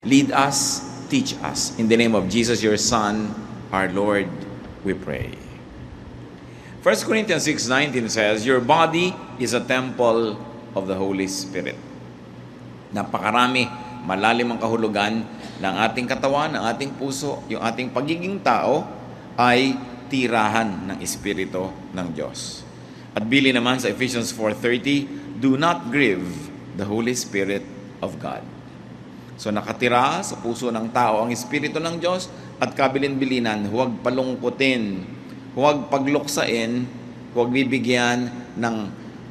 Lead us, teach us. In the name of Jesus, your Son, our Lord, we pray. 1 Corinthians 6:19 says, your body is a temple of the Holy Spirit. Napakarami, malalim ang kahulugan ng ating katawan, ng ating puso. Yung ating pagiging tao ay tirahan ng Espiritu ng Diyos. At bili naman sa Ephesians 4:30, do not grieve the Holy Spirit of God. So nakatira sa puso ng tao ang Espiritu ng Diyos at kabilin-bilinan, huwag palungkutin, huwag pagluksain, huwag bibigyan ng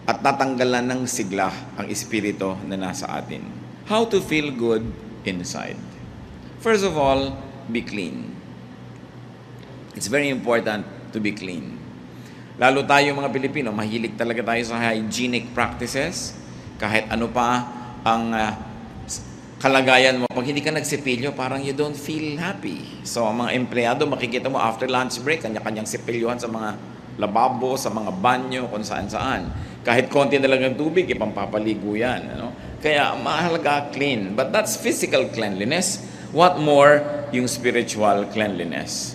at tatanggalan ng sigla ang Espiritu na nasa atin. How to feel good inside? First of all, be clean. It's very important to be clean. Lalo tayo mga Pilipino, mahilig talaga tayo sa hygienic practices. Kahit ano pa ang kalagayan mo, pag hindi ka nagsipilyo, parang you don't feel happy. So, ang mga empleyado, makikita mo after lunch break, kanya-kanyang sipilyohan sa mga lababo, sa mga banyo, kung saan-saan. Kahit konti na lang ng tubig, ipampapaligo yan. Ano? Kaya, mahalaga clean. But that's physical cleanliness. What more, yung spiritual cleanliness.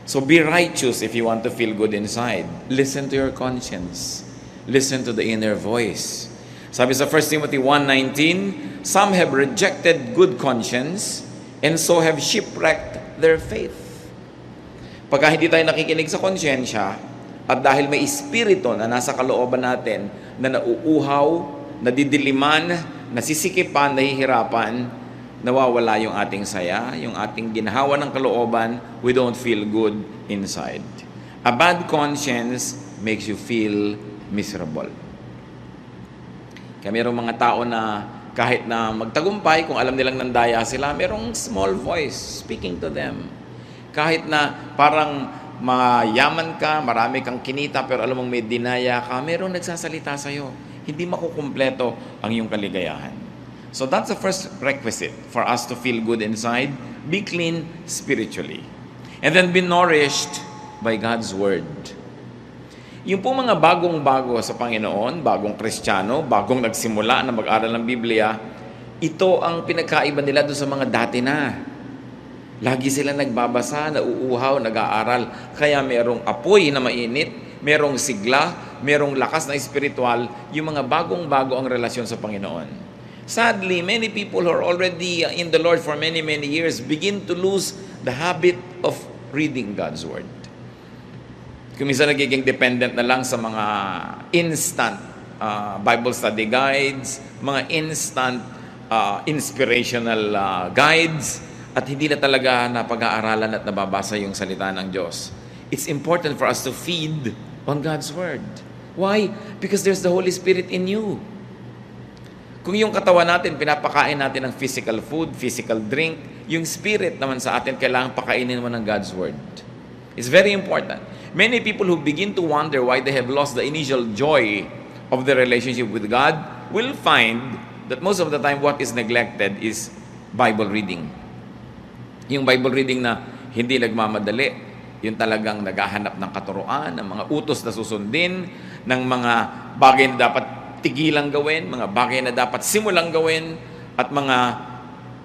So, be righteous if you want to feel good inside. Listen to your conscience. Listen to the inner voice. Sabi sa 1 Timothy 1:19, some have rejected good conscience and so have shipwrecked their faith. Pagka hindi tayo nakikinig sa konsyensya at dahil may espiritu na nasa kalooban natin na nauuhaw, nadidiliman, nasisikipan, nahihirapan, nawawala yung ating saya, yung ating ginhawa ng kalooban, we don't feel good inside. A bad conscience makes you feel miserable. Kaya mayroong mga tao na kahit na magtagumpay, kung alam nilang nandaya sila, mayroong small voice speaking to them. Kahit na parang mayaman ka, marami kang kinita, pero alam mong may dinaya ka, mayroong nagsasalita sa'yo. Hindi makukumpleto ang iyong kaligayahan. So that's the first requisite for us to feel good inside. Be clean spiritually. And then be nourished by God's Word. Yung po mga bagong-bago sa Panginoon, bagong Kristiyano, bagong nagsimula na mag-aral ng Biblia, ito ang pinagkaiba nila doon sa mga dati na. Lagi sila nagbabasa, nauuhaw, nag-aaral. Kaya merong apoy na mainit, merong sigla, merong lakas na espiritual, yung mga bagong-bago ang relasyon sa Panginoon. Sadly, many people who are already in the Lord for many, many years begin to lose the habit of reading God's Word. Kung minsan nagiging dependent na lang sa mga instant Bible study guides, mga instant inspirational guides, at hindi na talaga napag-aaralan at nababasa yung salita ng Diyos. It's important for us to feed on God's Word. Why? Because there's the Holy Spirit in you. Kung yung katawan natin, pinapakain natin ng physical food, physical drink, yung spirit naman sa atin, kailangan pakainin mo ng God's Word. It's very important. Many people who begin to wonder why they have lost the initial joy of their relationship with God will find that most of the time what is neglected is Bible reading. Yung Bible reading na hindi nagmamadali, yung talagang naghahanap ng katuruan, ng mga utos na susundin, ng mga bagay na dapat tigilang gawin, mga bagay na dapat simulang gawin, at mga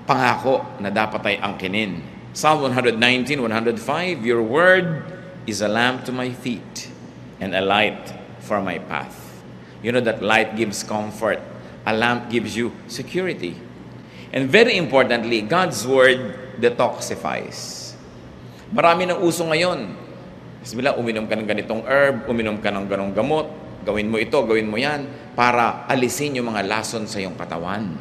pangako na dapat ay angkinin. Psalm 119:105, your word is a lamp to my feet and a light for my path. You know that light gives comfort. A lamp gives you security. And very importantly, God's Word detoxifies. Marami ng uso ngayon. Bismillah, uminom ka ng ganitong herb, uminom ka ng ganong gamot, gawin mo ito, gawin mo yan, para alisin yung mga lason sa iyong katawan.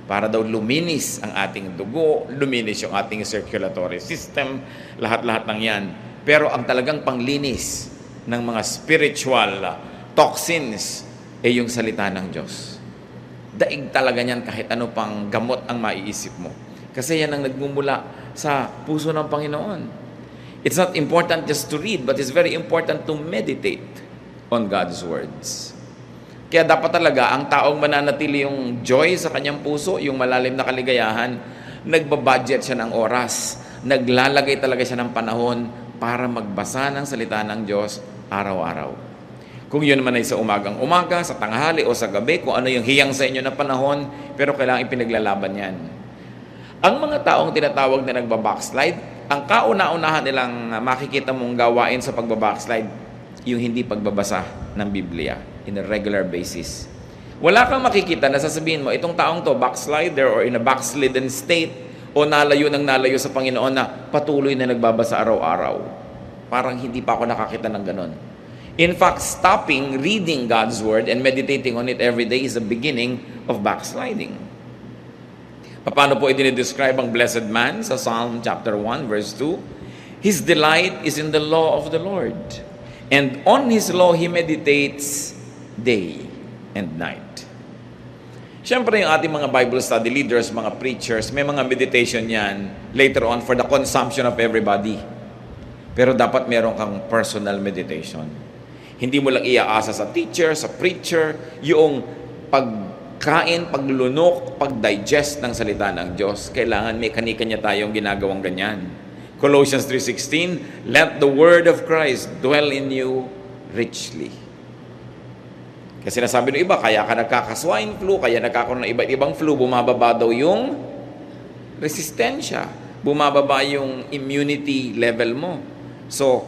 Para daw luminis ang ating dugo, luminis yung ating circulatory system, lahat-lahat ng yan. Pero ang talagang panglinis ng mga spiritual toxins ay yung salita ng Diyos. Daig talaga niyan kahit ano pang gamot ang maiisip mo. Kasi yan ang nagmumula sa puso ng Panginoon. It's not important just to read, but it's very important to meditate on God's words. Kaya dapat talaga ang taong mananatili yung joy sa kanyang puso, yung malalim na kaligayahan, nagbabudget siya ng oras, naglalagay talaga siya ng panahon para magbasa ng salita ng Diyos araw-araw. Kung yun naman ay sa umagang-umaga, sa tanghali o sa gabi, kung ano yung hiyang sa inyo na panahon, pero kailangan ipinaglalaban yan. Ang mga taong tinatawag na nagbabackslide, ang kauna-unahan nilang makikita mong gawain sa pagbabackslide, yung hindi pagbabasa ng Biblia in a regular basis. Wala kang makikita na sasabihin mo, itong taong to, backslider or in a backslidden state, o nalayo sa Panginoon na patuloy na nagbabasa araw-araw. Parang hindi pa ako nakakita ng ganon. In fact, stopping reading God's Word and meditating on it every day is the beginning of backsliding. Paano po i-describe ang blessed man sa Psalm chapter 1, verse 2? His delight is in the law of the Lord, and on His law He meditates day and night. Siyempre, yung ating mga Bible study leaders, mga preachers, may mga meditation yan later on for the consumption of everybody. Pero dapat meron kang personal meditation. Hindi mo lang iaasa sa teacher, sa preacher, yung pagkain, paglunok, pagdigest ng salita ng Diyos. Kailangan may kanya tayong ginagawang ganyan. Colossians 3:16, let the word of Christ dwell in you richly. Kasi sinasabi ng iba, kaya ka nagkaka-swine flu, kaya nagkakaroon ng iba't ibang flu, bumababa daw yung resistensya, bumababa yung immunity level mo. So,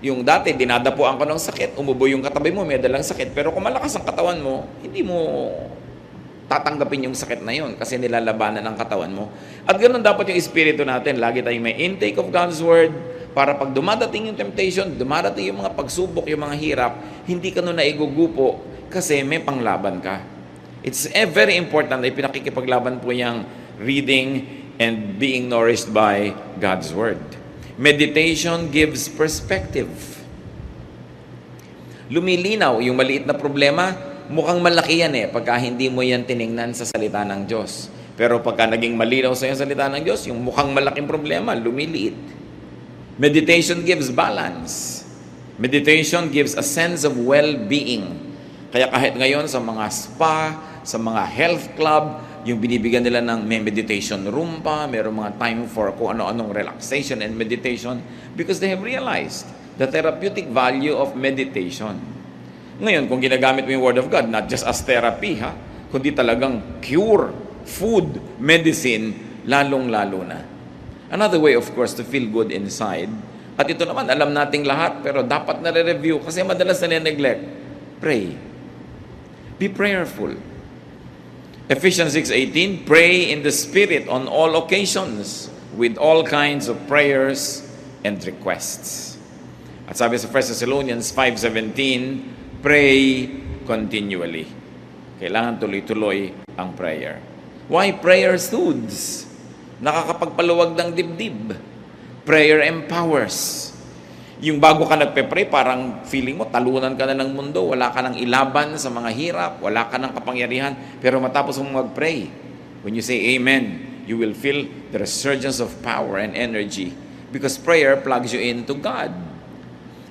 yung dati, dinadapuan ko ng sakit, umubo yung katabi mo, may dalang sakit, pero kung malakas ang katawan mo, hindi mo tatanggapin yung sakit na yun kasi nilalabanan ng katawan mo. At ganoon dapat yung espiritu natin. Lagi tayong may intake of God's Word para pag dumadating yung temptation, dumadating yung mga pagsubok, yung mga hirap, hindi ka nun naigugupo kasi may panglaban ka. It's very important na ipinakikipaglaban po yung reading and being nourished by God's Word. Meditation gives perspective. Lumilinaw yung maliit na problema, mukhang malaki yan pagka hindi mo yan tiningnan sa salita ng Diyos. Pero pagka naging malinaw sa yung salita ng Diyos, yung mukhang malaking problema, lumiliit. Meditation gives balance. Meditation gives a sense of well-being. Kaya kahit ngayon sa mga spa, sa mga health club, yung binibigyan nila ng may meditation room pa, mayroong mga time for kung ano-anong relaxation and meditation because they have realized the therapeutic value of meditation. Ngayon, kung ginagamit mo yung Word of God, not just as therapy, kundi talagang cure, food, medicine, lalong-lalo na. Another way, of course, to feel good inside, at ito naman, alam nating lahat, pero dapat na-review kasi madalas na-neglect. Pray. Be prayerful. Ephesians 6:18, pray in the Spirit on all occasions with all kinds of prayers and requests. At sabi sa 1 Thessalonians 5:17, pray continually. Kailangan tuloy-tuloy ang prayer. Why prayer soothes? Nakakapagpaluwag ng dibdib. Prayer empowers. Yung bago ka nagpe-pray, parang feeling mo, talunan ka na ng mundo, wala ka nang ilaban sa mga hirap, wala ka nang kapangyarihan, pero matapos mong mag-pray, when you say amen, you will feel the resurgence of power and energy because prayer plugs you into God.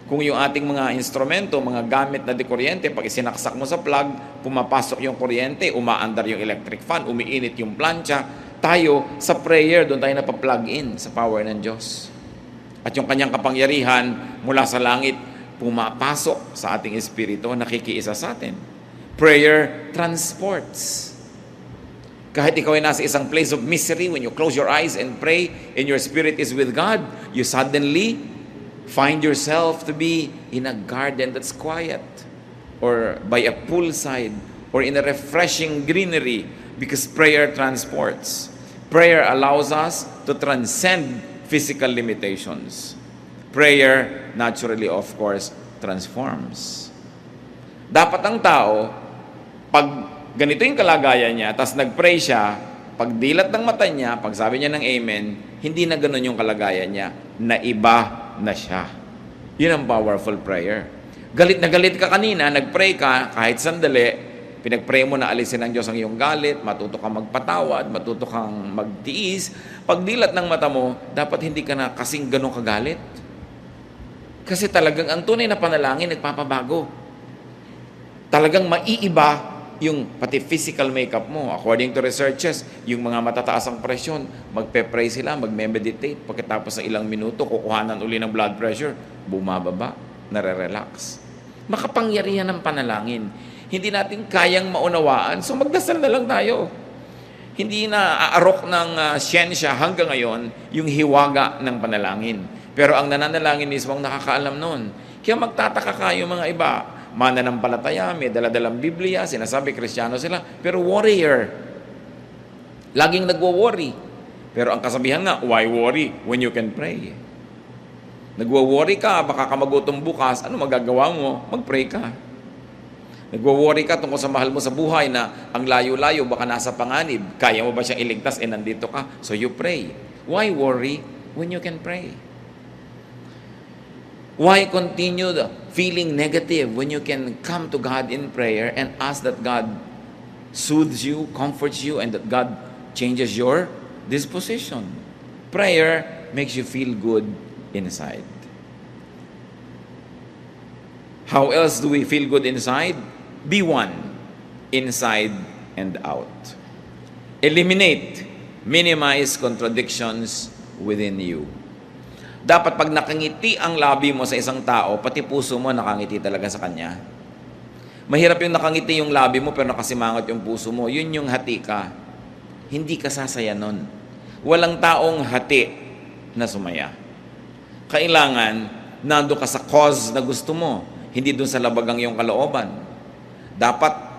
Kung yung ating mga instrumento, mga gamit na dekuryente, pag isinaksak mo sa plug, pumapasok yung kuryente, umaandar yung electric fan, umiinit yung plancha, tayo sa prayer, doon tayo napaplug in sa power ng Diyos. At yung kanyang kapangyarihan mula sa langit, pumapasok sa ating espiritu, nakikiisa sa atin. Prayer transports. Kahit ikaw ay nasa isang place of misery, when you close your eyes and pray, and your spirit is with God, you suddenly find yourself to be in a garden that's quiet, or by a poolside, or in a refreshing greenery, because prayer transports. Prayer allows us to transcend physical limitations. Prayer, naturally, of course, transforms. Dapat ang tao, pag ganito yung kalagayan niya, tas nag-pray siya, pag dilat ng mata niya, pag sabi niya ng amen, hindi na ganun yung kalagayan niya, naiba na siya. Yun ang powerful prayer. Galit na galit ka kanina, nag-pray ka, kahit sandali, pinag-pray mo na alisin ng Diyos ang iyong galit, matuto kang magpatawad, matuto kang magtiis. Pag dilat ng mata mo, dapat hindi ka na kasing ganun kagalit. Kasi talagang ang tunay na panalangin, nagpapabago. Talagang maiiba yung pati physical makeup mo. According to researches, yung mga matataas ang presyon, magpe-pray sila, magme-meditate. Pagkatapos ng ilang minuto, kukuhanan uli ng blood pressure, bumababa, nare-relax. Makapangyarihan ng panalangin. Hindi natin kayang maunawaan, so magdasal na lang tayo. Hindi na aarok ng siyensya hanggang ngayon yung hiwaga ng panalangin. Pero ang nananalangin mismo ang nakakaalam nun. Kaya magtataka ka yung mga iba. Mananampalataya, may daladalang Biblia, sinasabi Kristiyano sila, pero warrior. Laging nagwo-worry. Pero ang kasabihan nga, why worry when you can pray? Nagwo-worry ka, baka ka magutom bukas, ano magagawa mo? Mag-pray ka. Nagwo-worry ka tungkol sa mahal mo sa buhay na ang layo-layo, baka nasa panganib. Kaya mo ba siyang iligtas? Nandito ka. So you pray. Why worry when you can pray? Why continue feeling negative when you can come to God in prayer and ask that God soothes you, comforts you, and that God changes your disposition? Prayer makes you feel good inside. How else do we feel good inside? Be one, inside and out. Eliminate, minimize contradictions within you. Dapat pag nakangiti ang labi mo sa isang tao, pati puso mo nakangiti talaga sa kanya. Mahirap yung nakangiti yung labi mo pero nakasimangot yung puso mo. Yun yung hati ka. Hindi ka sasaya nun. Walang taong hati na sumaya. Kailangan, nando ka sa cause na gusto mo. Hindi dun sa labagang yung kalooban. Dapat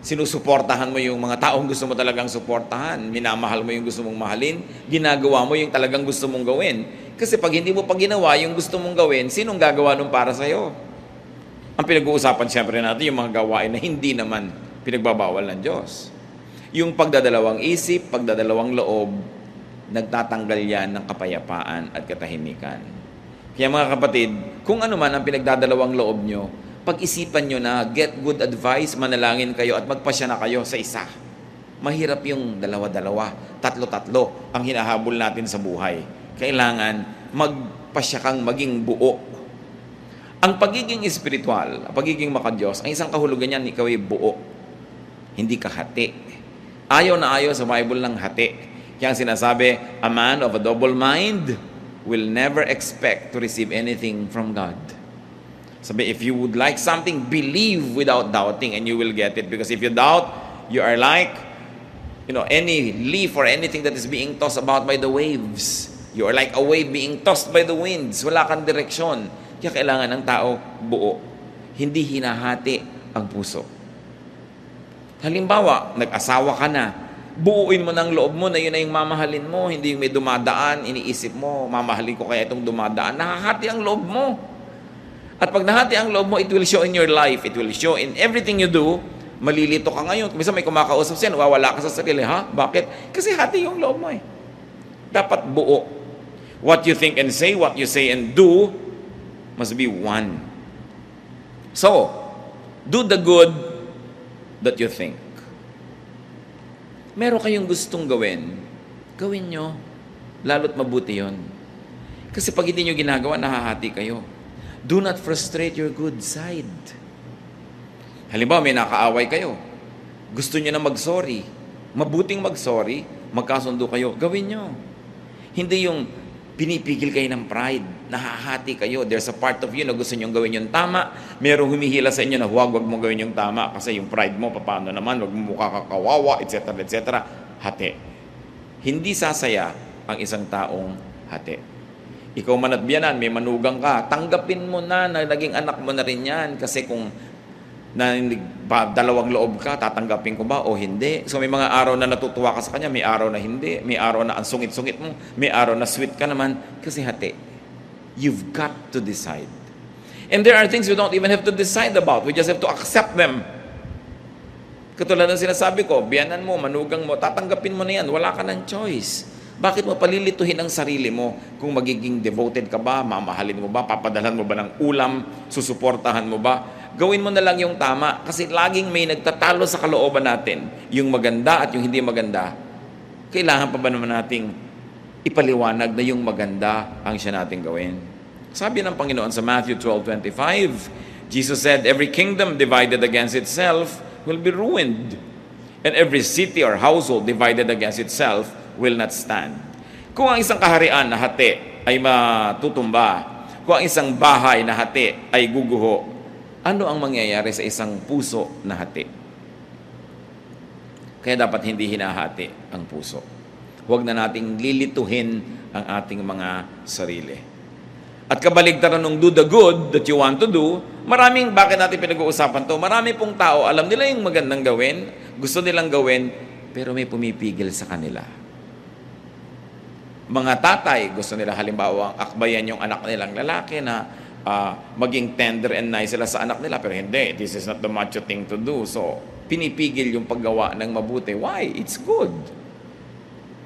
sinusuportahan mo yung mga taong gusto mo talagang suportahan. Minamahal mo yung gusto mong mahalin. Ginagawa mo yung talagang gusto mong gawin. Kasi pag hindi mo pa ginawa yung gusto mong gawin, sinong gagawa nun para sa'yo? Ang pinag-uusapan siyempre natin yung mga gawain na hindi naman pinagbabawal ng Diyos. Yung pagdadalawang isip, pagdadalawang loob, nagtatanggal yan ng kapayapaan at katahimikan. Kaya mga kapatid, kung ano man ang pinagdadalawang loob nyo, pag-isipan nyo na get good advice, manalangin kayo at magpasya na kayo sa isa. Mahirap yung dalawa-dalawa, tatlo-tatlo ang hinahabol natin sa buhay. Kailangan magpasya kang maging buo. Ang pagiging espiritual, ang pagiging makadiyos, ang isang kahulugan niyan, ikaw ay buo. Hindi ka hati. Ayaw na ayaw sa Bible ng hati. Kaya ang sinasabi, a man of a double mind will never expect to receive anything from God. Sabi, if you would like something, believe without doubting and you will get it. Because if you doubt, you are like, any leaf or anything that is being tossed about by the waves. You are like a wave being tossed by the winds. Wala kang direksyon. Kaya kailangan ng tao buo. Hindi hinahati ang puso. Halimbawa, nag-asawa ka na. Buuin mo ng loob mo na yun ay yung mamahalin mo. Hindi yung may dumadaan, iniisip mo, mamahalin ko kaya itong dumadaan. Nakahati ang loob mo. At pag nahati ang loob mo, it will show in your life. It will show in everything you do. Malilito ka ngayon. Minsan may kumakausap siya, wawala ka sa sarili. Ha? Bakit? Kasi hati yung loob mo eh. Dapat buo. What you think and say, what you say and do, must be one. So, do the good that you think. Meron kayong gustong gawin, gawin nyo. Lalo't mabuti yon. Kasi pag hindi nyo ginagawa, nahahati kayo. Do not frustrate your good side. Halimbawa, may nakaaway kayo. Gusto nyo na mag-sorry. Mabuting mag-sorry, magkasundo kayo. Gawin nyo. Hindi yung pinipigil kayo ng pride. Nahahati kayo. There's a part of you na gusto nyo gawin yung tama. Merong humihila sa inyo na huwag mo gawin yung tama kasi yung pride mo, paano naman, huwag mo mukha kakawawa, etc. etc. Hati. Hindi sasaya ang isang taong hati. Ikaw man at biyanan, may manugang ka, tanggapin mo na naging anak mo na rin yan. Kasi kung dalawang loob ka, tatanggapin ko ba o hindi? So may mga araw na natutuwa ka sa kanya, may araw na hindi, may araw na ang sungit-sungit mo, may araw na sweet ka naman, kasi hati. You've got to decide. And there are things you don't even have to decide about. We just have to accept them. Katulad ng sinasabi ko, biyanan mo, manugang mo, tatanggapin mo na yan, wala ka ng choice. Bakit mo palilituhin ang sarili mo kung magiging devoted ka ba, mamahalin mo ba, papadalhan mo ba ng ulam, susuportahan mo ba? Gawin mo na lang yung tama kasi laging may nagtatalo sa kalooban natin. Yung maganda at yung hindi maganda. Kailangan pa ba naman nating ipaliwanag na yung maganda ang siya nating gawin? Sabi ng Panginoon sa Matthew 12:25, Jesus said, every kingdom divided against itself will be ruined. And every city or household divided against itself will not stand. Kung ang isang kaharian na hati ay matutumba, kung ang isang bahay na hati ay guguho, ano ang mangyayari sa isang puso na hati? Kaya dapat hindi hinahati ang puso. Huwag na nating lilituhin ang ating mga sarili. At kabaligtaran ng do the good that you want to do, bakit natin pinag-uusapan to? Marami pong tao, alam nila yung magandang gawin, gusto nilang gawin, pero may pumipigil sa kanila. Mga tatay, gusto nila halimbawa akbayan yung anak nilang lalaki na maging tender and nice sila sa anak nila, pero hindi, this is not the macho thing to do. So, pinipigil yung paggawa ng mabuti. Why? It's good.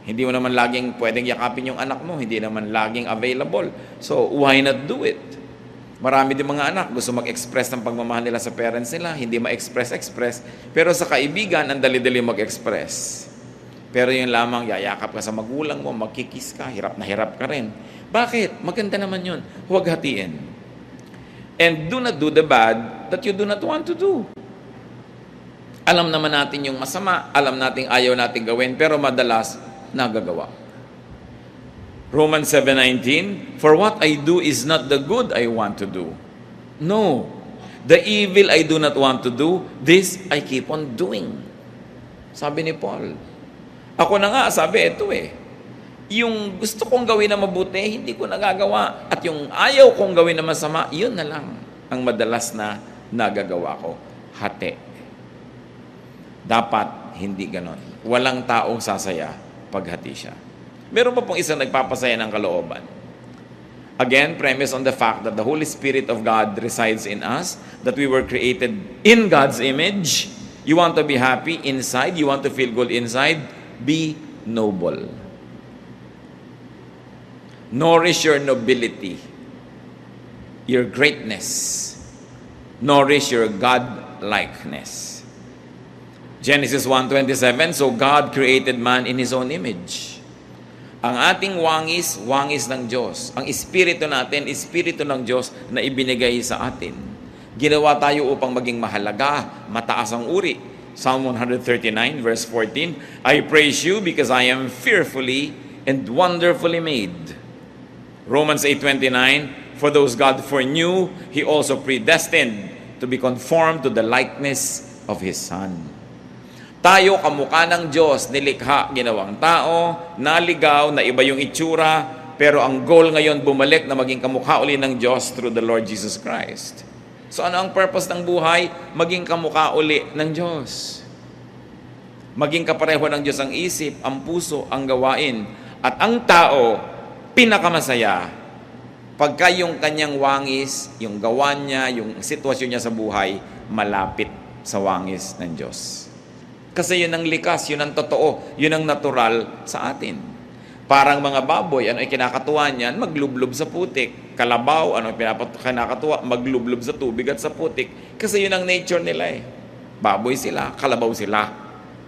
Hindi mo naman laging pwedeng yakapin yung anak mo, hindi naman laging available. So, why not do it? Marami din mga anak gusto mag-express ng pagmamahal nila sa parents nila, hindi ma-express. Pero sa kaibigan, ang dali-dali mag-express. Pero yun lamang, yayakap ka sa magulang mo, magkikis ka, hirap na hirap ka rin. Bakit? Maganda naman yun. Huwag hatiin. And do not do the bad that you do not want to do. Alam naman natin yung masama, alam natin ayaw natin gawin, pero madalas nagagawa. Romans 7:19, for what I do is not the good I want to do. No. The evil I do not want to do, this I keep on doing. Sabi ni Paul. Ako na nga, sabi, ito yung gusto kong gawin na mabuti, hindi ko nagagawa. At yung ayaw kong gawin na masama, yun na lang ang madalas na nagagawa ko. Hati. Dapat hindi ganon. Walang taong sasaya paghati siya. Meron pa pong isang nagpapasaya ng kalooban. Again, premise on the fact that the Holy Spirit of God resides in us, that we were created in God's image. You want to be happy inside, you want to feel good inside, be noble. Nourish your nobility, your greatness. Nourish your God-likeness. Genesis 1:27, so God created man in His own image. Ang ating wangis, wangis ng Diyos. Ang espiritu natin, espiritu ng Diyos na ibinigay sa atin. Ginawa tayo upang maging mahalaga, mataas ang uri. Psalm 139 verse 14, I praise you because I am fearfully and wonderfully made. Romans 8:29, for those God foreknew, He also predestined to be conformed to the likeness of His Son. Tayo, kamukha ng Diyos, nilikha, ginawang tao, naligaw, na iba yung itsura, pero ang goal ngayon bumalik na maging kamukha uli ng Diyos through the Lord Jesus Christ. So ano ang purpose ng buhay? Maging kamukha uli ng Diyos. Maging kapareho ng Diyos ang isip, ang puso, ang gawain. At ang tao, pinakamasaya, pagka yung kanyang wangis, yung gawa niya, yung sitwasyon niya sa buhay, malapit sa wangis ng Diyos. Kasi yun ang likas, yun ang totoo, yun ang natural sa atin. Parang mga baboy, ano ay kinakatuwa niyan? Maglublob sa putik. Kalabaw, ano ay kinakatuwa? Maglublob sa tubig at sa putik. Kasi yun ang nature nila Baboy sila, kalabaw sila.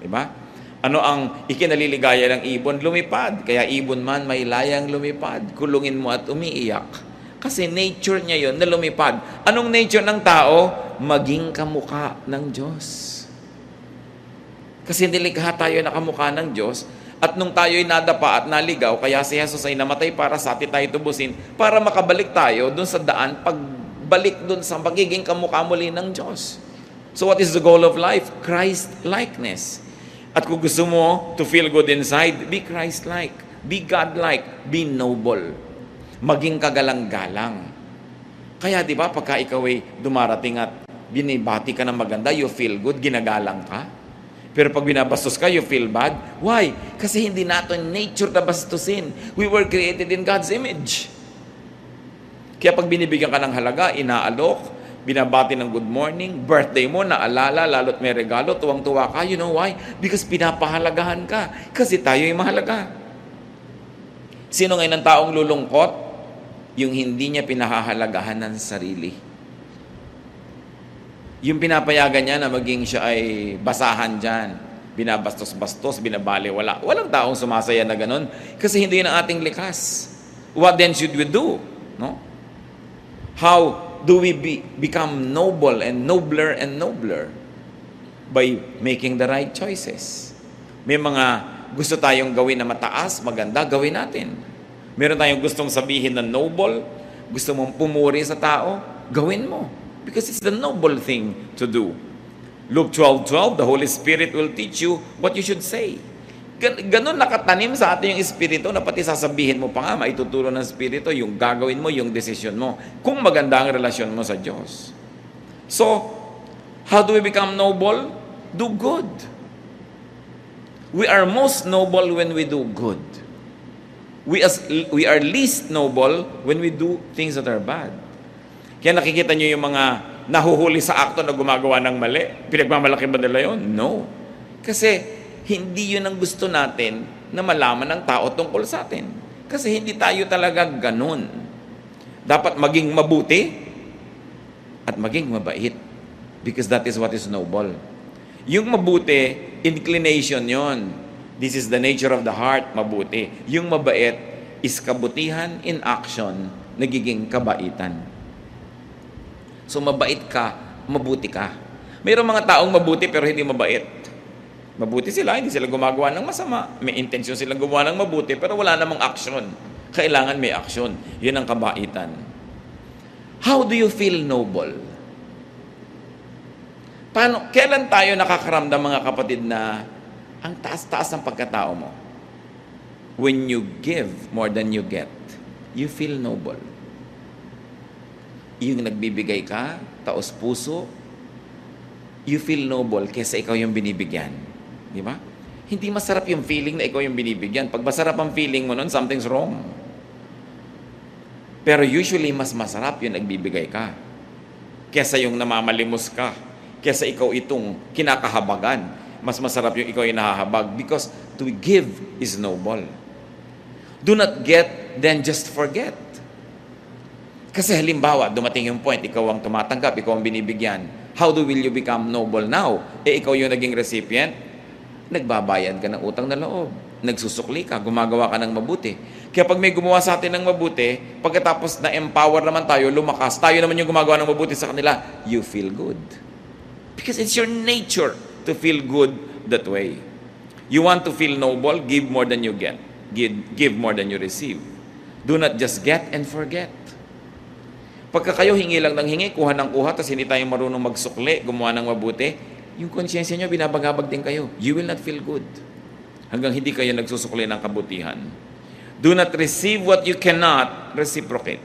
Diba? Ano ang ikinaliligaya ng ibon? Lumipad. Kaya ibon man may layang lumipad. Kulungin mo at umiiyak. Kasi nature niya yun na lumipad. Anong nature ng tao? Maging kamukha ng Diyos. Kasi nilikha tayo na kamukha ng Diyos, at nung tayo'y nadapa at naligaw, kaya si Jesus ay namatay para sa atin tayo tubusin, para makabalik tayo dun sa daan, pagbalik dun sa pagiging kamukha muli ng Diyos. So what is the goal of life? Christ-likeness. At kung gusto mo to feel good inside, be Christ-like, be God-like, be noble. Maging kagalang-galang. Kaya di ba, pagka ikaw ay dumarating at binibati ka ng maganda, you feel good, ginagalang ka. Pero pag binabastos ka, you feel bad. Why? Kasi hindi natin nature na bastusin. We were created in God's image. Kaya pag binibigyan ka ng halaga, inaalok, binabati ng good morning, birthday mo, naalala, lalo't may regalo, tuwang-tuwa ka. You know why? Because pinapahalagahan ka. Kasi tayo ay mahalaga. Sino ngayon ang taong lulungkot? Yung hindi niya pinahahalagahan ng sarili. Yung pinapayagan niya na maging siya ay basahan dyan, binabastos-bastos, binabaliwala. Walang taong sumasaya na ganun kasi hindi yun ang ating likas. What then should we do? No? How do we become noble and nobler? By making the right choices. May mga gusto tayong gawin na mataas, maganda, gawin natin. Meron tayong gustong sabihin na noble, gusto mong pumuri sa tao, gawin mo. Because it's the noble thing to do. Luke 12:12, the Holy Spirit will teach you what you should say. Ganun nakatanim sa atin yung Espiritu na pati sasabihin mo pa nga, maituturo ng Espiritu, yung gagawin mo, yung desisyon mo, kung maganda ang relasyon mo sa Diyos. So, how do we become noble? Do good. We are most noble when we do good. We are least noble when we do things that are bad. Kaya nakikita nyo yung mga nahuhuli sa akto na gumagawa ng mali. Pinagmamalaki ba nila yun? No. Kasi hindi yun ang gusto natin na malaman ng tao tungkol sa atin. Kasi hindi tayo talaga ganun. Dapat maging mabuti at maging mabait. Because that is what is noble. Yung mabuti, inclination yon. This is the nature of the heart, mabuti. Yung mabait is kabutihan in action, nagiging kabaitan. So mabait ka, mabuti ka. Mayroong mga taong mabuti pero hindi mabait. Mabuti sila, hindi sila gumagawa ng masama. May intensyon silang gumawa ng mabuti pero wala namang action. Kailangan may action. Yun ang kabaitan. How do you feel noble? Kailan tayo nakakaramdam, mga kapatid, na ang taas-taas ng pagkatao mo? When you give more than you get, you feel noble. Yung nagbibigay ka, taos puso, you feel noble kaysa ikaw yung binibigyan. Di ba? Hindi masarap yung feeling na ikaw yung binibigyan. Pag masarap ang feeling mo nun, something's wrong. Pero usually, mas masarap yung nagbibigay ka kaysa yung namamalimos ka, kaysa ikaw itong kinakahabagan. Mas masarap yung ikaw yung nahahabag because to give is noble. Do not get, then just forget. Kasi halimbawa, dumating yung point, ikaw ang tumatanggap, ikaw ang binibigyan. How will you become noble now? Ikaw yung naging recipient, nagbabayad ka ng utang na loob. Nagsusukli ka, gumagawa ka ng mabuti. Kaya pag may gumawa sa atin ng mabuti, pagkatapos na-empower naman tayo, lumakas, tayo naman yung gumagawa ng mabuti sa kanila, you feel good. Because it's your nature to feel good that way. You want to feel noble, give more than you get. Give more than you receive. Do not just get and forget. Pagka kayo hingi lang ng hingi, kuha ng kuha, tapos hindi tayo marunong magsukli, gumawa ng mabuti, yung konsyensya nyo, binabagabag din kayo. You will not feel good. Hanggang hindi kayo nagsusukli ng kabutihan. Do not receive what you cannot reciprocate.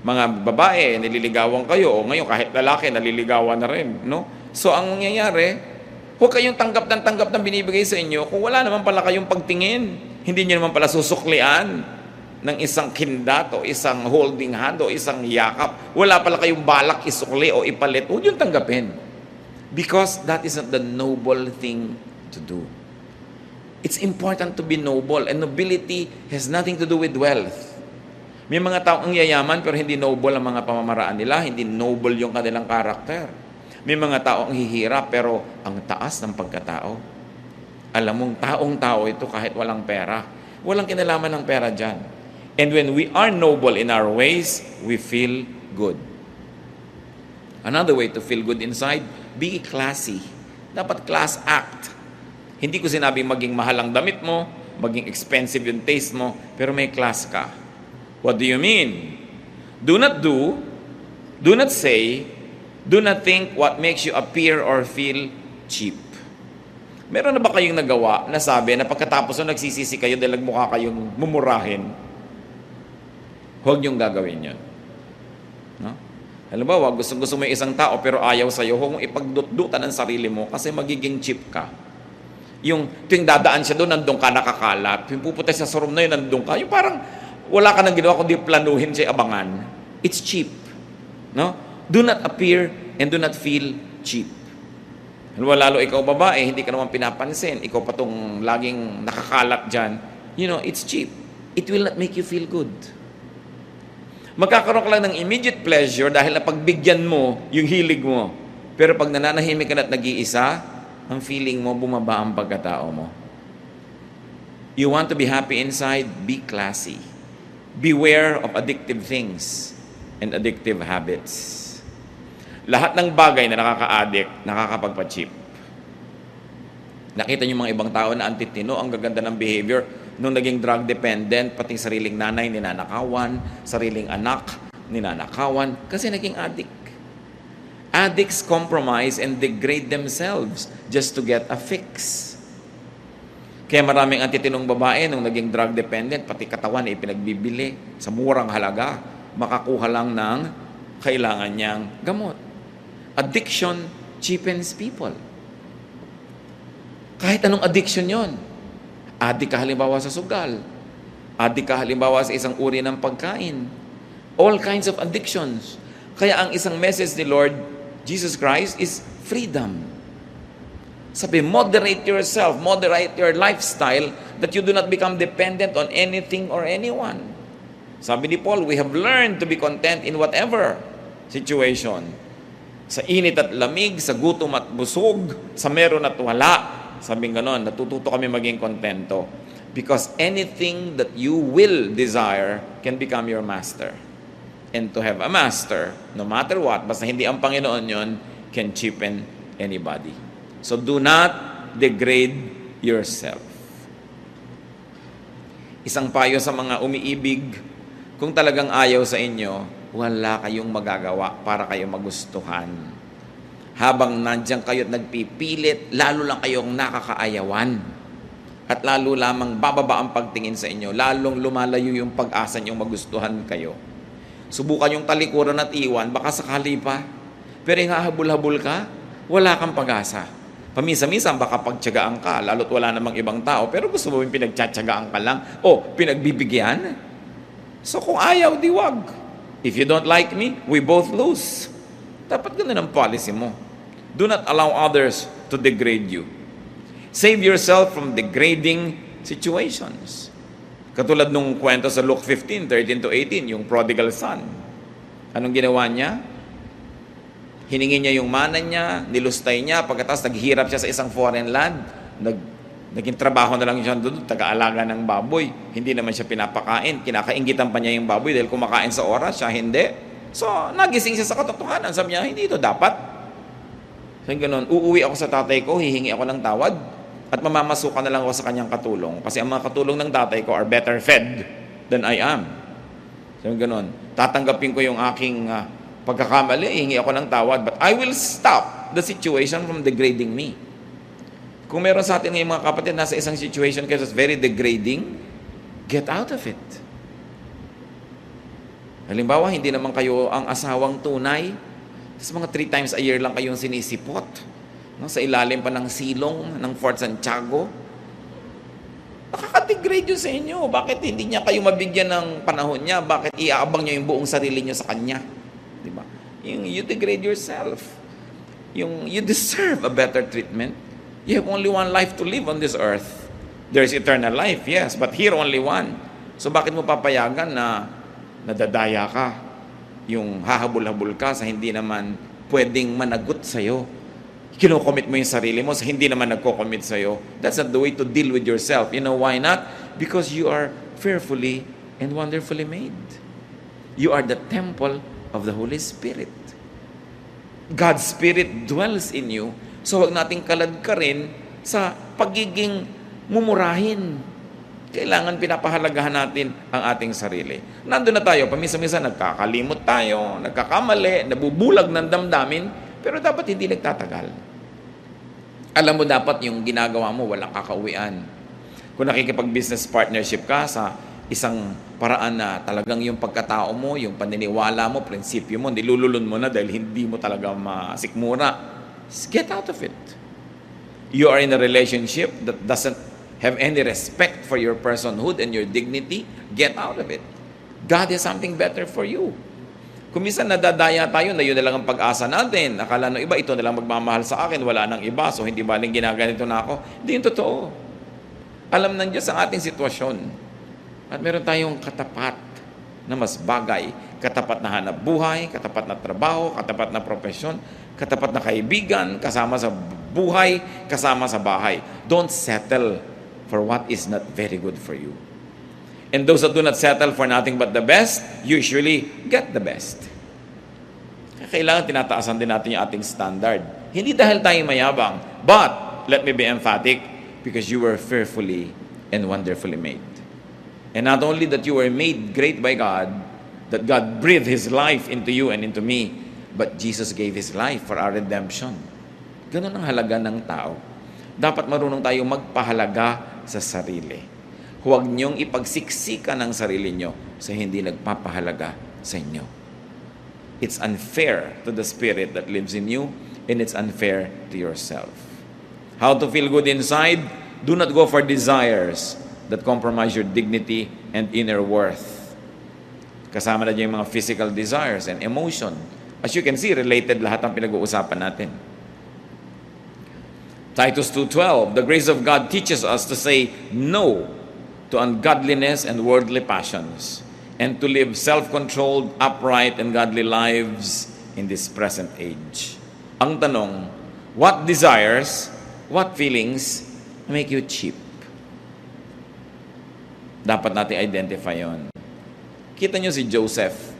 Mga babae, nililigawan kayo, o ngayon kahit lalaki, naliligawan na rin. No? So, ang mangyayari, huwag kayong tanggap ng binibigay sa inyo kung wala naman pala kayong pagtingin. Hindi nyo naman pala susuklian ng isang kindat o isang holding hand o isang yakap. Wala pala kayong balak isukli o ipalit. Huwag yung tanggapin. Because that is not the noble thing to do. It's important to be noble. And nobility has nothing to do with wealth. May mga taong yayaman pero hindi noble ang mga pamamaraan nila. Hindi noble yung kanilang karakter. May mga taong hihirap pero ang taas ng pagkatao. Alam mong taong-tao ito kahit walang pera. Walang kinalaman ng pera dyan. And when we are noble in our ways, we feel good. Another way to feel good inside, be classy. Dapat class act. Hindi ko sinabing maging mahal ang damit mo, maging expensive yung taste mo, pero may class ka. What do you mean? Do not do not say, do not think what makes you appear or feel cheap. Meron na ba kayong nagawa na sabi na pagkatapos na nagsisisi kayo dahil nagmukha kayong mumurahin, huwag niyong gagawin yun. No? Halimbawa, gusto mo yung isang tao pero ayaw sa'yo, huwag mong ipagdut-dutan ang sarili mo kasi magiging cheap ka. Yung tuwing dadaan siya doon, nandun ka nakakalat. Yung pupunta sa room na yun, nandun ka. Yung parang wala ka nang ginawa kundi planuhin siya abangan. It's cheap. No? Do not appear and do not feel cheap. Lalo ikaw babae, hindi ka naman pinapansin. Ikaw pa tong laging nakakalat dyan. You know, it's cheap. It will not make you feel good. Magkakaroon ka lang ng immediate pleasure dahil napagbigyan mo yung hilig mo. Pero pag nananahimik ka na at nag-iisa, ang feeling mo, bumaba ang pagkatao mo. You want to be happy inside? Be classy. Beware of addictive things and addictive habits. Lahat ng bagay na nakaka-addict, nakakapagpa-cheap. Nakita niyo mga ibang tao na antitino, ang gaganda ng behavior, nung naging drug dependent, pati sariling nanay ninanakawan, sariling anak ninanakawan, kasi naging addict. Addicts compromise and degrade themselves just to get a fix. Kaya maraming antitinong babae nung naging drug dependent, pati katawan ay pinagbibili sa murang halaga, makakuha lang ng kailangan niyang gamot. Addiction cheapens people. Kahit anong addiction yon. Addict ka halimbawa sa sugal. Addict ka halimbawa sa isang uri ng pagkain. All kinds of addictions. Kaya ang isang message ni Lord Jesus Christ is freedom. Sabi, moderate yourself, moderate your lifestyle that you do not become dependent on anything or anyone. Sabi ni Paul, we have learned to be content in whatever situation. Sa init at lamig, sa gutom at busog, sa meron at wala. Sabi ganon, natututo kami maging kontento. Because anything that you will desire can become your master. And to have a master, no matter what, basta hindi ang Panginoon yon, can cheapen anybody. So do not degrade yourself. Isang payo sa mga umiibig, kung talagang ayaw sa inyo, wala kayong magagawa para kayo magustuhan. Habang nandiyan kayo at nagpipilit, lalo lang kayong nakakaayawan. At lalo lamang bababa ang pagtingin sa inyo, lalong lumalayo yung pag-asa niyong magustuhan kayo. Subukan yung talikuran at iwan, baka sakali pa. Pero yung hahabol-habol ka, wala kang pag-asa. Paminsan-minsan baka pagtiyagaan ka, lalo't wala namang ibang tao, pero gusto mo yung pinagtsatsagaan ka lang, o pinagbibigyan. So kung ayaw, di wag. If you don't like me, we both lose. Dapat ganun ang policy mo. Do not allow others to degrade you. Save yourself from degrading situations. Katulad nung kwento sa Luke 15, 13 to 18, yung prodigal son. Anong ginawa niya? Hiningi niya yung mana niya, nilustay niya, pagkatapos naghihirap siya sa isang foreign land, naging trabaho na lang siya doon, taga-alaga ng baboy. Hindi naman siya pinapakain, kinakaingitan pa niya yung baboy dahil kumakain sa oras, siya hindi. So, nagising siya sa katotohanan. Sabi niya, hindi ito dapat. So, ganoon, uuwi ako sa tatay ko, hihingi ako ng tawad, at mamamasukan na lang ako sa kanyang katulong. Kasi ang mga katulong ng tatay ko are better fed than I am. So, ganoon, tatanggapin ko yung aking pagkakamali, hihingi ako ng tawad, but I will stop the situation from degrading me. Kung meron sa atin ng mga kapatid, nasa isang situation kasi very degrading, get out of it. Halimbawa, hindi naman kayo ang asawang tunay, tapos mga 3 times a year lang kayong sinisipot, no, sa ilalim pa ng silong ng Fort Santiago. Nakaka-degrade yun sa inyo. Bakit hindi niya kayo mabigyan ng panahon niya? Bakit iaabang niyo yung buong sarili niyo sa kanya? Diba? You degrade yourself. You deserve a better treatment. You have only one life to live on this earth. There is eternal life, yes, but here only one. So bakit mo papayagan na nadadaya ka? Yung hahabol-habol ka sa hindi naman pwedeng managot sa'yo. Kinocommit mo yung sarili mo sa hindi naman nagko-commit sa'yo. That's not the way to deal with yourself. You know why not? Because you are fearfully and wonderfully made. You are the temple of the Holy Spirit. God's Spirit dwells in you. So huwag nating kaladkarin sa pagiging mumurahin. Kailangan pinapahalagahan natin ang ating sarili. Nandun na tayo, paminsan-minsan nagkakalimot tayo, nagkakamali, nabubulag ng damdamin, pero dapat hindi nagtatagal. Alam mo dapat yung ginagawa mo, walang kakauwian. Kung nakikipag-business partnership ka sa isang paraan na talagang yung pagkatao mo, yung paniniwala mo, prinsipyo mo, nilululun mo na dahil hindi mo talaga masikmura, get out of it. You are in a relationship that doesn't have any respect for your personhood and your dignity, get out of it. God has something better for you. Kung minsan nadadaya tayo na yun na lang ang pag-asa natin, akala ng iba, ito na lang magmamahal sa akin, wala nang iba, so hindi baling ginaganito na ako. Hindi yung totoo. Alam ng Diyos ang ating sitwasyon. At meron tayong katapat na mas bagay, katapat na hanap buhay, katapat na trabaho, katapat na profesyon, katapat na kaibigan, kasama sa buhay, kasama sa bahay. Don't settle for what is not very good for you. And those that do not settle for nothing but the best, usually get the best. Kailangan tinataasan din natin yung ating standard. Hindi dahil tayo mayabang, but, let me be emphatic, because you were fearfully and wonderfully made. And not only that you were made great by God, that God breathed His life into you and into me, but Jesus gave His life for our redemption. Ganun ang halaga ng tao. Dapat marunong tayong magpahalaga sa sarili. Huwag niyong ipagsiksikan ang sarili niyo sa hindi nagpapahalaga sa inyo. It's unfair to the Spirit that lives in you, and it's unfair to yourself. How to feel good inside? Do not go for desires that compromise your dignity and inner worth. Kasama na dyan yung mga physical desires and emotion. As you can see, related lahat ang pinag-uusapan natin. Titus 2:12, the grace of God teaches us to say no to ungodliness and worldly passions, and to live self-controlled, upright, and godly lives in this present age. Ang tanong, what desires, what feelings make you cheap? Dapat natin identify yon. Kita nyo si Joseph.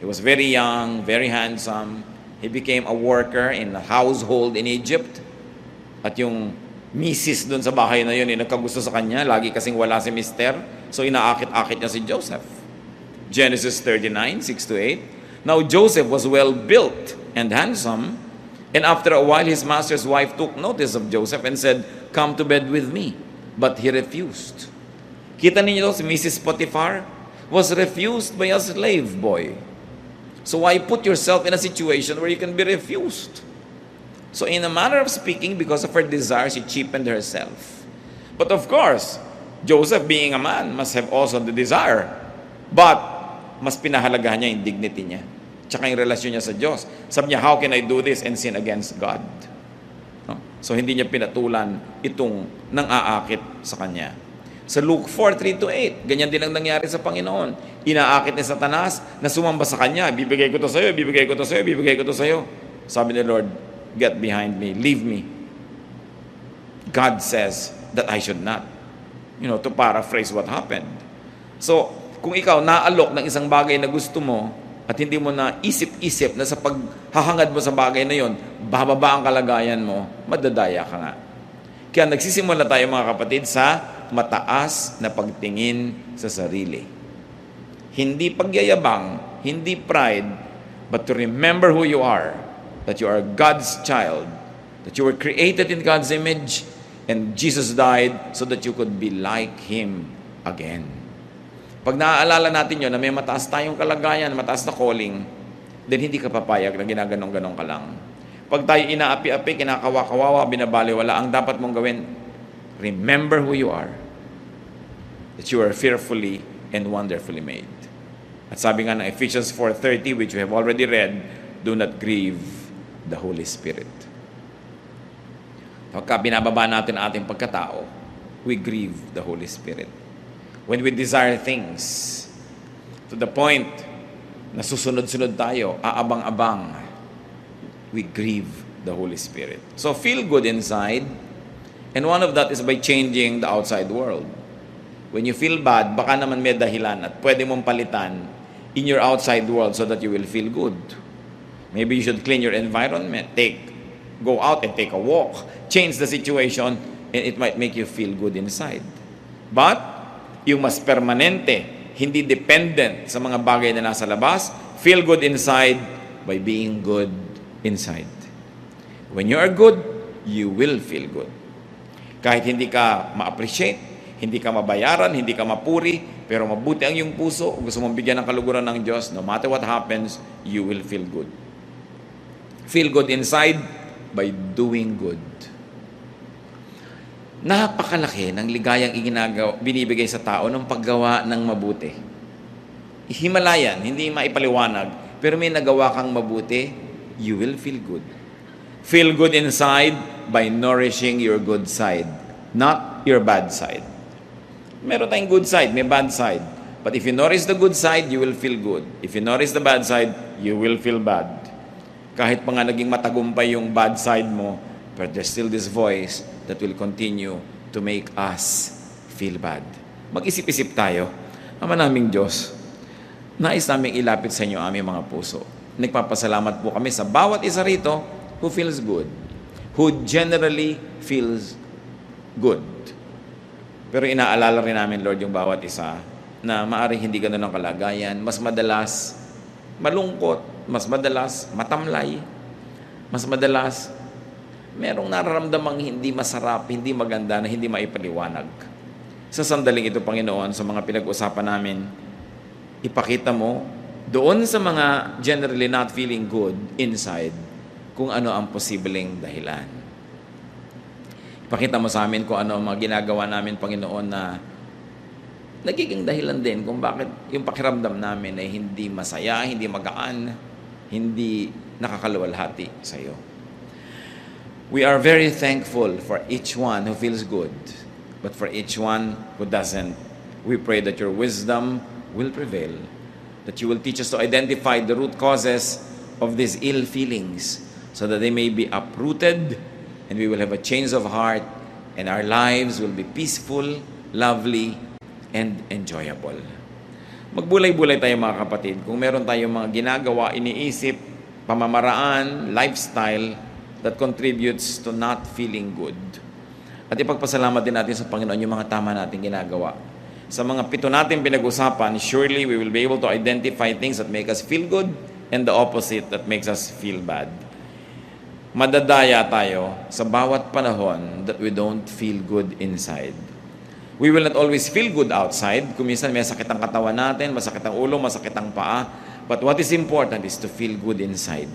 He was very young, very handsome. He became a worker in a household in Egypt. At yung misis doon sa bahay na yun, nagkagusto sa kanya, lagi kasing wala si mister. So inaakit-akit niya si Joseph. Genesis 39, 6-8. Now Joseph was well built and handsome, and after a while his master's wife took notice of Joseph and said, "Come to bed with me." But he refused. Kita ninyo si Mrs. Potiphar was refused by a slave boy. So why put yourself in a situation where you can be refused? So in a manner of speaking, because of her desire, she cheapened herself. But of course, Joseph being a man must have also the desire. But mas pinahalagahan niya yung dignity niya. Tsaka yung relasyon niya sa Diyos. Sabi niya, how can I do this and sin against God? No? So hindi niya pinatulan itong nang-aakit sa kanya. Sa Luke 4:3-8, ganyan din ang nangyari sa Panginoon. Inaakit ni Satanas na sumamba sa kanya, bibigay ko to sa'yo, bibigay ko to sa'yo, bibigay ko to sa'yo. Sabi ni Lord, get behind me, leave me. God says that I should not. To paraphrase what happened. So, kung ikaw naalok ng isang bagay na gusto mo at hindi mo na isip-isip na sa paghahangad mo sa bagay na yon, bababa ang kalagayan mo, madadaya ka nga. Kaya nagsisimula tayo mga kapatid sa mataas na pagtingin sa sarili. Hindi pagyayabang, hindi pride, but to remember who you are, that you are God's child, that you were created in God's image, and Jesus died so that you could be like Him again. Pag naaalala natin yun, na may mataas tayong kalagayan, mataas na calling, then hindi ka papayag na ginaganong-ganong ka lang. Pag tayo inaapi-api, kinakawa-kawawa, binabaliwala, ang dapat mong gawin, remember who you are, that you are fearfully and wonderfully made. At sabi nga ng Ephesians 4:30, which we have already read, do not grieve the Holy Spirit. Pagka binababa natin ang ating pagkatao, we grieve the Holy Spirit. When we desire things to the point na susunod-sunod tayo, aabang-abang, we grieve the Holy Spirit. So feel good inside, and one of that is by changing the outside world. When you feel bad, baka naman may dahilan at pwede mong palitan in your outside world so that you will feel good. Maybe you should clean your environment, go out and take a walk, change the situation, and it might make you feel good inside. But, yung mas permanente, hindi dependent sa mga bagay na nasa labas, feel good inside by being good inside. When you are good, you will feel good. Kahit hindi ka ma-appreciate, hindi ka mabayaran, hindi ka mapuri, pero mabuti ang iyong puso, gusto mong bigyan ng kaluguran ng Diyos, no matter what happens, you will feel good. Feel good inside by doing good. Napakalaki ng ligayang binibigay sa tao ng paggawa ng mabuti. Himalayan, hindi maipaliwanag, pero may nagawa kang mabuti, you will feel good. Feel good inside by nourishing your good side, not your bad side. Meron tayong good side, may bad side. But if you nourish the good side, you will feel good. If you nourish the bad side, you will feel bad. Kahit pa nga naging matagumpay yung bad side mo, but there's still this voice that will continue to make us feel bad. Mag-isip-isip tayo. Ama naming Diyos, nais naming ilapit sa inyo aming mga puso. Nagpapasalamat po kami sa bawat isa rito who feels good, who generally feels good. Pero inaalala rin namin, Lord, yung bawat isa na maaaring hindi ganun ang kalagayan, mas madalas malungkot, mas madalas matamlay, mas madalas merong nararamdamang hindi masarap, hindi maganda, na hindi maipaliwanag. Sa sandaling ito, Panginoon, sa mga pinag-usapan namin, ipakita mo doon sa mga generally not feeling good inside kung ano ang posibleng dahilan. Ipakita mo sa amin kung ano ang mga ginagawa namin, Panginoon, na nagiging dahilan din kung bakit yung pakiramdam namin ay hindi masaya, hindi magaan, hindi nakakaluwalhati sa iyo. We are very thankful for each one who feels good, but for each one who doesn't, we pray that your wisdom will prevail, that you will teach us to identify the root causes of these ill feelings so that they may be uprooted and we will have a change of heart and our lives will be peaceful, lovely, and enjoyable. Magbulay-bulay tayo mga kapatid. Kung meron tayong mga ginagawa, iniisip, pamamaraan, lifestyle that contributes to not feeling good. At ipagpasalamat din natin sa Panginoon yung mga tama nating ginagawa. Sa mga 7 natin pinag-usapan, surely we will be able to identify things that make us feel good and the opposite that makes us feel bad. Madadaya tayo sa bawat panahon that we don't feel good inside. We will not always feel good outside. Kung minsan may sakit ang katawan natin, masakit ang ulo, masakit ang paa. But what is important is to feel good inside.